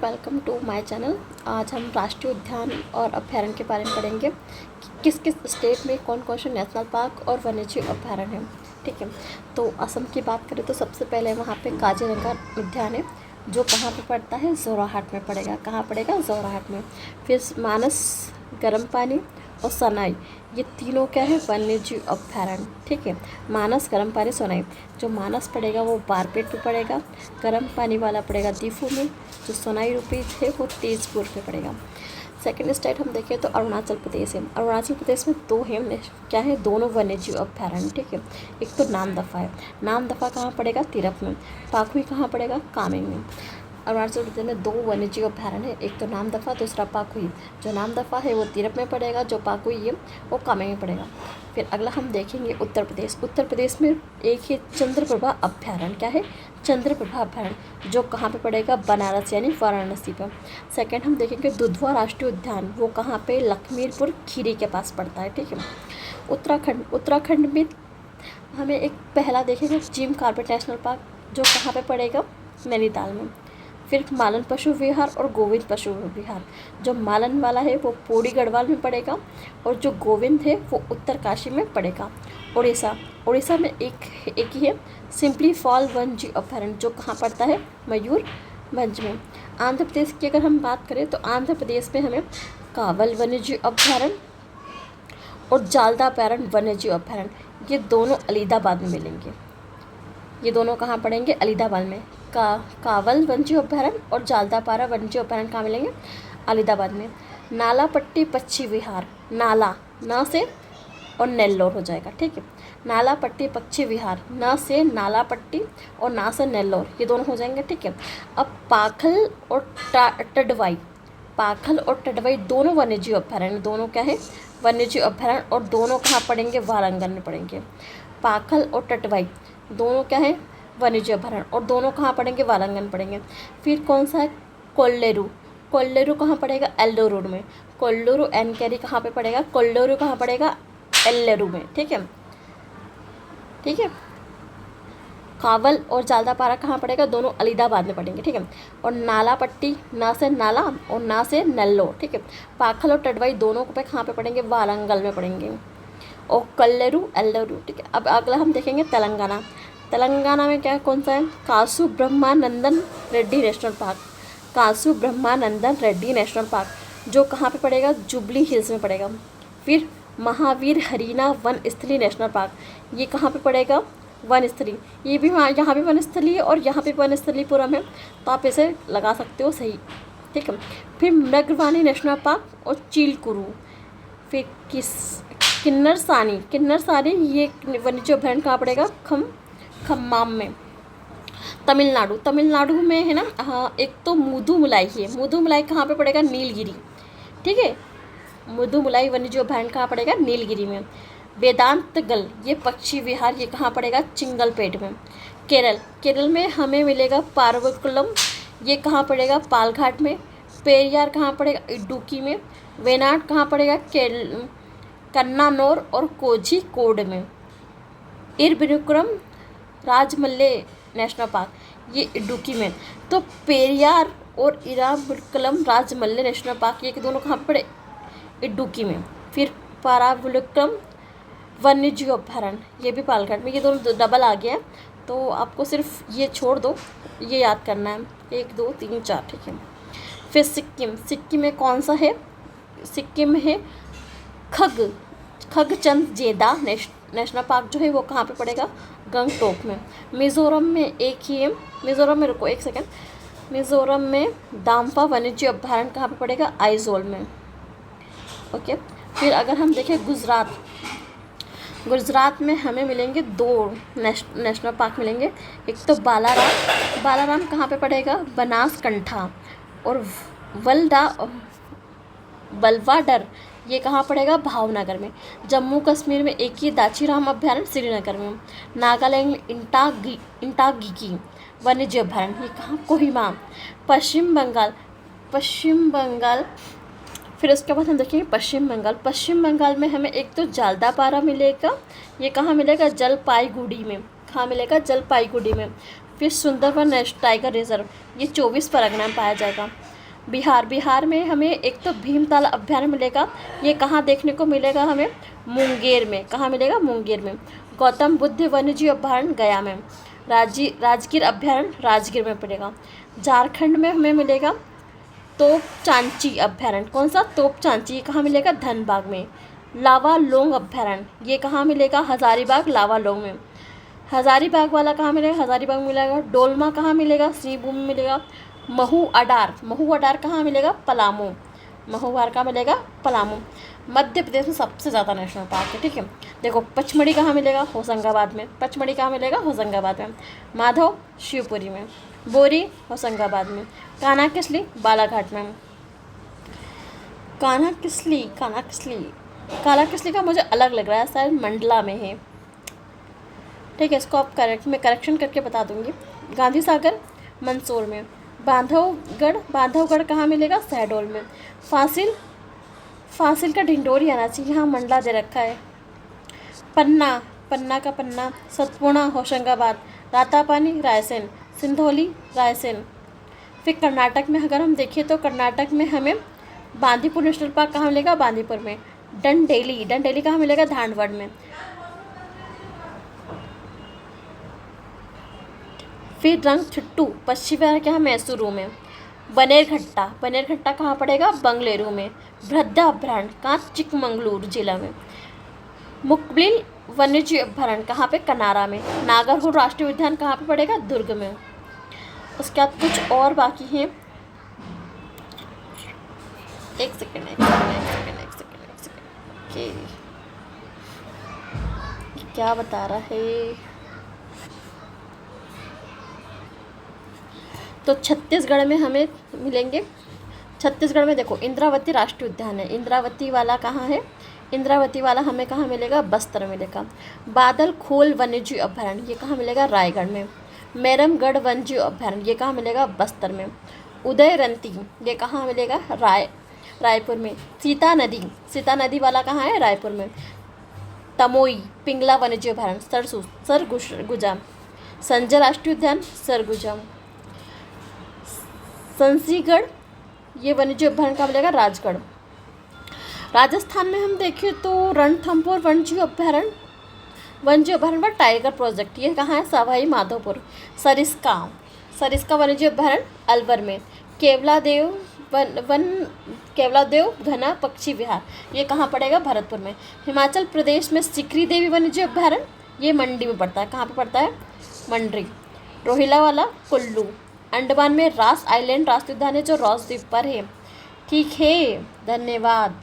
Welcome to my channel. आज हम राष्ट्रीय उद्यान और अभ्यारण्य के बारे में पढ़ेंगे कि किस किस स्टेट में कौन कौन से नेशनल पार्क और वन्यजीव अभ्यारण्य हैं। ठीक है, तो असम की बात करें तो सबसे पहले वहाँ पे काजीरंगा उद्यान है, जो कहाँ पे पड़ता है, जोराहाट में पड़ेगा। कहाँ पड़ेगा? जोराहाट में। फिर मानस, गर्म पानी और सनाई, ये तीनों क्या है? वन्यजीव अभ्यारण्य। ठीक है, मानस, गर्म पानी, सोनाई। जो मानस पड़ेगा वो बारपेट पे पड़ेगा, गर्म पानी वाला पड़ेगा दीफू में, जो सोनाई रूपी है वो तेजपुर पे पड़ेगा। सेकंड स्टेट हम देखें तो अरुणाचल प्रदेश है। अरुणाचल प्रदेश में दो है, क्या है? दोनों वन्यजीव अभ्यारण्य। ठीक है, एक तो नामदफा है। नामदफा कहाँ पड़ेगा? तिरप में। पाखुई कहाँ पड़ेगा? कामेंग में। अरुणाचल प्रदेश में दो वन्यजीव अभ्यारण्य है, एक तो नामदफा, दूसरा पाखुई। जो नामदफा है वो तिरप में पड़ेगा, जो पाखुई है वो कामेंग में पड़ेगा। फिर अगला हम देखेंगे उत्तर प्रदेश। उत्तर प्रदेश में एक है चंद्रप्रभा अभ्यारण्य। क्या है? चंद्रप्रभा अभ्यारण्य, जो कहाँ पे पड़ेगा? बनारस यानी वाराणसी पर। सेकंड हम देखेंगे दुधवा राष्ट्रीय उद्यान, वो कहाँ पे? लखीमपुर खीरी के पास पड़ता है। ठीक है, उत्तराखंड। उत्तराखंड में हमें एक पहला देखेंगे जिम कॉर्बेट नेशनल पार्क, जो कहाँ पे पड़ेगा? नैनीताल में। फिर मालन पशु विहार और गोविंद पशु विहार। जो मालन वाला है वो पौड़ी गढ़वाल में पड़ेगा, और जो गोविंद है वो उत्तरकाशी में पड़ेगा। उड़ीसा। उड़ीसा में एक ही है सिंपली फॉल वन्यजीव अभ्यारण्य, जो कहाँ पड़ता है? मयूरभंज में। आंध्र प्रदेश की अगर हम बात करें तो आंध्र प्रदेश में हमें कावल वन्यजीव अभ्यारण्य और जालदा अभ्यारण्य वन्यजीव अभ्यारण्य, ये दोनों अलीदाबाद में मिलेंगे। ये दोनों कहाँ पड़ेंगे? अलीदाबाद में। कावल वन्यजीव अभ्यारण्य और जालदापारा वन्यजीव अभ्यारण्य कहाँ मिलेंगे? अलीदाबाद में। नालापट्टी पक्षी विहार, नाला न से और नेल्लोर हो जाएगा। ठीक है, नालापट्टी पक्षी विहार, न से नालापट्टी और ना से नेल्लोर, ये दोनों हो जाएंगे। ठीक है, अब पाखल और टडवाई, पाखल और टडवाई दोनों वन्यजीव अभ्यारण्य, दोनों क्या है? वन्यजीव अभ्यारण्य, और दोनों कहाँ पड़ेंगे? वारंगल में पड़ेंगे। पाखल और टटवाई दोनों क्या है? वन्यजीव अभ्यारण्य, और दोनों कहाँ पड़ेंगे? वारंगल पड़ेंगे। फिर कौन सा है? कोल्लेरू। कोल्लेरू कहाँ पड़ेगा? एल्लोर में। कोल्लूरू एनकेरी कहाँ पे पड़ेगा? कोल्लेरू कहाँ पड़ेगा? एल्लेरू में। ठीक है, ठीक है। कावल और जालदापारा कहाँ पड़ेगा? दोनों अलीदाबाद में पड़ेंगे। ठीक है, और नालापट्टी, ना से नाला और ना से नेल्लोर। ठीक है, पाखल और टडवाई दोनों पे कहाँ पे पड़ेंगे? वारंगल में पड़ेंगे, और कल्लेरू एल्लोरू। ठीक है, अब अगला हम देखेंगे तेलंगाना। तेलंगाना में क्या कौन सा है? कासु ब्रह्मानंदन रेड्डी नेशनल पार्क। कासु ब्रह्मानंदन रेड्डी नेशनल पार्क, जो कहाँ पे पड़ेगा? जुबली हिल्स में पड़ेगा। फिर महावीर हरीना वन स्थली नेशनल पार्क, ये कहाँ पे पड़ेगा? वन स्थली, ये भी यहाँ भी वन स्थली है और यहाँ पे वन स्थलीपुरम है, तो आप इसे लगा सकते हो सही। ठीक है, फिर मृगवानी नेशनल पार्क और चीलकुरू। फिर किन्नरसानी ये वन्यजीव अभ्यारण्य कहाँ पड़ेगा? खम्माम में। तमिलनाडु में है ना, हाँ, एक तो मुदुमलाई है। मुदुमलाई कहाँ पे पड़ेगा? नीलगिरी। ठीक है, मुदुमलाई वन्यजीव अभ्यारण्य कहाँ पड़ेगा? नीलगिरी में। वेदांतगल ये पक्षी विहार, ये कहाँ पड़ेगा? चिंगलपेट में। केरल में हमें मिलेगा पारवकुलम, ये कहाँ पड़ेगा? पालघाट में। पेरियार कहाँ पड़ेगा? इडुक्की में। वेनाड कहाँ पड़ेगा? कन्नानौर और कोझिकोड में। इरविकुलम राजमल्ले नेशनल पार्क, ये इडुक्की में। तो पेरियार और इराविकुलम राजमल्ले नेशनल पार्क, ये दोनों कहाँ पे पड़े? इडुक्की में। फिर पाराविकुलम वन्यजीव अभ्यारण्य, ये भी पालघाट में। ये दोनों डबल आ गया है, तो आपको सिर्फ ये छोड़ दो, ये याद करना है, 1 2 3 4। ठीक है, फिर सिक्किम में कौन सा है? सिक्किम में है खगचंद-जेदा नेशनल पार्क, जो है वो कहाँ पे पड़ेगा? गंगटोक में। मिज़ोरम में एक ही है, मिज़ोरम में, रुको एक सेकंड, मिज़ोरम में दाम्फा वन्यजीव अभ्यारण्य कहाँ पे पड़ेगा? आइजोल में। ओके, फिर अगर हम देखें गुजरात में हमें मिलेंगे 2 नेशनल पार्क मिलेंगे। एक तो बालाराम कहाँ पे पड़ेगा? बनासकंठा। और वल्वाडर ये कहाँ पड़ेगा? भावनगर में। जम्मू कश्मीर में एक ही दाचीराम अभ्यारण्य श्रीनगर में। नागालैंड में इंटागिकी वन्यजीव अभ्यारण्य, ये कहाँ? कोहिमा। पश्चिम बंगाल। फिर उसके बाद हम देखेंगे पश्चिम बंगाल में हमें एक तो जालदापारा मिलेगा, ये कहाँ मिलेगा? जलपाईगुड़ी में। कहाँ मिलेगा? जलपाईगुड़ी में। फिर सुंदरवन टाइगर रिजर्व, ये 24 परगना में पाया जाएगा। बिहार में हमें एक तो भीमताल अभ्यारण्य मिलेगा, ये कहाँ देखने को मिलेगा हमें, मुंगेर में। कहाँ मिलेगा, मुंगेर में। गौतम बुद्ध वन्यजीव अभ्यारण्य गया में। राजगीर अभ्यारण्य राजगीर में पड़ेगा। झारखंड में हमें मिलेगा तोप चांची अभ्यारण्य। कौन सा, तोप चांची, ये कहाँ मिलेगा, धनबाद में। लावालोंग अभ्यारण्य, ये कहाँ मिलेगा, हजारीबाग लावालोंग में। हजारीबाग वाला कहाँ मिलेगा, हजारीबाग में मिलेगा। डोलमा कहाँ मिलेगा, सिंहभूम में मिलेगा। महू अडार कहाँ मिलेगा, पलामू। महू अडार कहाँ मिलेगा, पलामू। मध्य प्रदेश में सबसे ज़्यादा नेशनल पार्क है, ठीक है। देखो पचमढ़ी कहाँ मिलेगा, होशंगाबाद में। पचमढ़ी कहाँ मिलेगा, होशंगाबाद में। माधव शिवपुरी में। बोरी होशंगाबाद में। कान्हा-किसली बालाघाट में। कान्हा-किसली का मुझे अलग लग रहा है, शायद मंडला में है, ठीक है। इसको आप मैं करेक्शन करके बता दूंगी। गांधी सागर मंदसौर में। बांधवगढ़ कहाँ मिलेगा, शहडोल में। फासिल का ढिंडोरी आना चाहिए, यहाँ मंडला दे रखा है। पन्ना सतपुड़ा होशंगाबाद। रातापानी रायसेन। सिंधौली रायसेन। फिर कर्नाटक में अगर हम देखें तो कर्नाटक में हमें बांदीपुर नेशनल पार्क कहाँ मिलेगा, बांदीपुर में। डंडेली कहाँ मिलेगा, धानवड़ में। फिर रंगछुट्टू पश्चिम बिहार के यहाँ मैसूरू में। बनेरघट्टा कहाँ पड़ेगा, बंगलेरू में। भ्रद्दा अभ्यारण्य कहाँ, चिकमंगलूर जिला में। मुकबिल वन्यजीव अभ्यारण्य कहाँ पे, कनारा में। नागरहोल राष्ट्रीय उद्यान कहाँ पे पड़ेगा, दुर्ग में। उसके बाद कुछ और बाकी हैं, एक सेकेंड क्या बता रहा है। तो छत्तीसगढ़ में हमें मिलेंगे। छत्तीसगढ़ में देखो इंद्रावती राष्ट्रीय उद्यान है। इंद्रावती वाला कहाँ है, इंद्रावती वाला हमें कहाँ मिलेगा, बस्तर मिलेगा। बादल खोल वन्यजीव अभ्यारण्य, ये कहाँ मिलेगा, रायगढ़ में। मैरमगढ़ वन्यजीव अभ्यारण्य, ये कहाँ मिलेगा, बस्तर में। उदयरंती, ये कहाँ मिलेगा, रायपुर में। सीता नदी वाला कहाँ है, रायपुर में। तमोई पिंगला वन्यजीव अभ्यारण्य सरगुजा। संजय राष्ट्रीय उद्यान सरगुजा। संसीगढ़, ये वन्यजीव अभ्यारण्य कहाँ मिलेगा, राजगढ़। राजस्थान में हम देखें तो रणथंभौर वन्यजीव अभ्यारण्य पर टाइगर प्रोजेक्ट, ये कहाँ है, सवाई माधोपुर। सरिस्का वन्यजीव अभ्यारण्य अलवर में। केवलादेव घना पक्षी विहार, ये कहाँ पड़ेगा, भरतपुर में। हिमाचल प्रदेश में सिकरी देवी वन्यजीव अभ्यारण्य, ये मंडी में पड़ता है। कहाँ पे पड़ता है, मंडी। रोहिला वाला कुल्लू। अंडमान में रास आइलैंड राष्ट्रीय उद्यान है, जो रॉस द्वीप पर है, ठीक है। धन्यवाद।